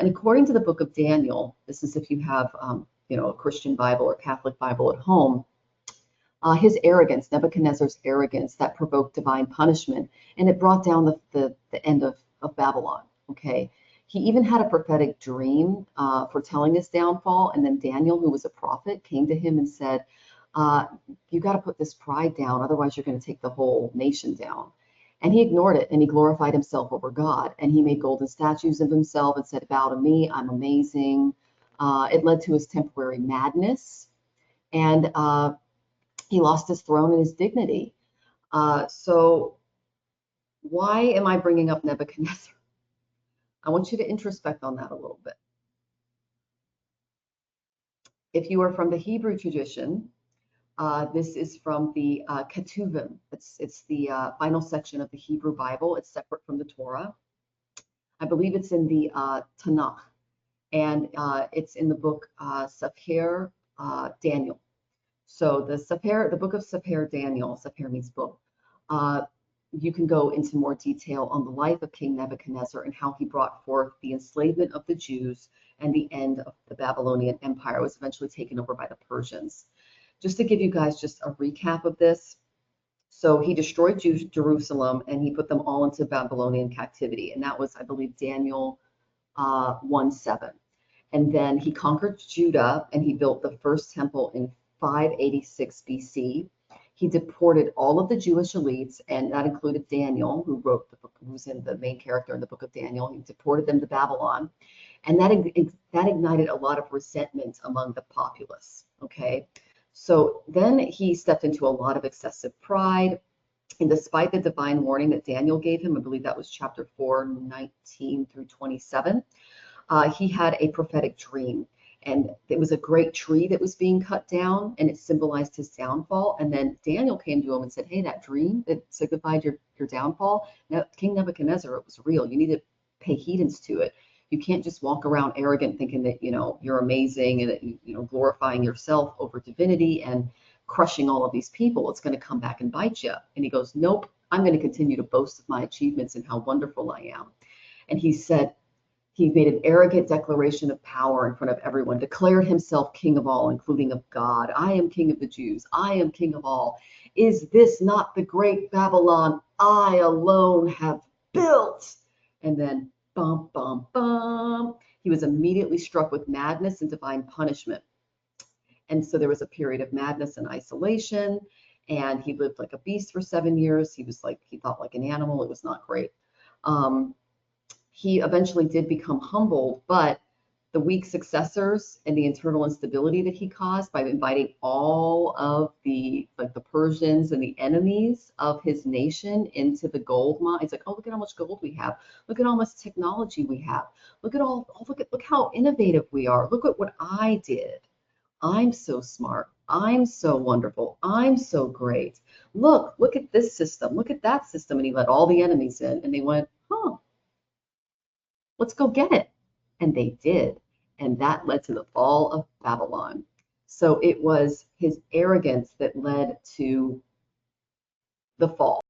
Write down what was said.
And according to the book of Daniel, this is if you have, a Christian Bible or Catholic Bible at home, his arrogance, Nebuchadnezzar's arrogance, that provoked divine punishment, and it brought down the end of Babylon. Okay, he even had a prophetic dream foretelling his downfall, and then Daniel, who was a prophet, came to him and said, "You got to put this pride down, otherwise you're going to take the whole nation down." And he ignored it, and he glorified himself over God, and he made golden statues of himself and said, "Bow to me, I'm amazing." It led to his temporary madness, and he lost his throne and his dignity. So why am I bringing up Nebuchadnezzar? I want you to introspect on that a little bit. If you are from the Hebrew tradition, this is from the Ketuvim. It's the final section of the Hebrew Bible. It's separate from the Torah. I believe it's in the Tanakh, and it's in the book Sefer Daniel. So the book of Sefer Daniel, Sefer means book. You can go into more detail on the life of King Nebuchadnezzar and how he brought forth the enslavement of the Jews and the end of the Babylonian Empire. It was eventually taken over by the Persians. Just to give you guys just a recap of this. So he destroyed Jerusalem and he put them all into Babylonian captivity. And that was, I believe, Daniel 1:7. And then he conquered Judah and he built the first temple in 586 BC. He deported all of the Jewish elites, and that included Daniel, who wrote the book, who's in the main character in the book of Daniel. He deported them to Babylon, and that ignited a lot of resentment among the populace. Okay, so then he stepped into a lot of excessive pride, and despite the divine warning that Daniel gave him, I believe that was chapter 4:19 through 27, he had a prophetic dream. And it was a great tree that was being cut down, and it symbolized his downfall. And then Daniel came to him and said, "Hey, that dream that signified your downfall, now King Nebuchadnezzar, it was real. You need to pay heedance to it. You can't just walk around arrogant thinking that, you're amazing and that, glorifying yourself over divinity and crushing all of these people. It's going to come back and bite you." And he goes, "Nope, I'm going to continue to boast of my achievements and how wonderful I am." And he said, he made an arrogant declaration of power in front of everyone, declared himself king of all, including of God. "I am king of the Jews. I am king of all. Is this not the great Babylon I alone have built?" And then, bum, bum, bum, he was immediately struck with madness and divine punishment. And so there was a period of madness and isolation, and he lived like a beast for 7 years. He thought like an animal. It was not great. He eventually did become humbled, but the weak successors and the internal instability that he caused by inviting all of the Persians and the enemies of his nation into the gold mine. It's like, "Oh, look at how much gold we have. Look at how much technology we have. Look how innovative we are. Look at what I did. I'm so smart. I'm so wonderful. I'm so great. Look at this system. Look at that system." And he let all the enemies in, and they went, "Huh, let's go get it." And they did. And that led to the fall of Babylon. So it was his arrogance that led to the fall.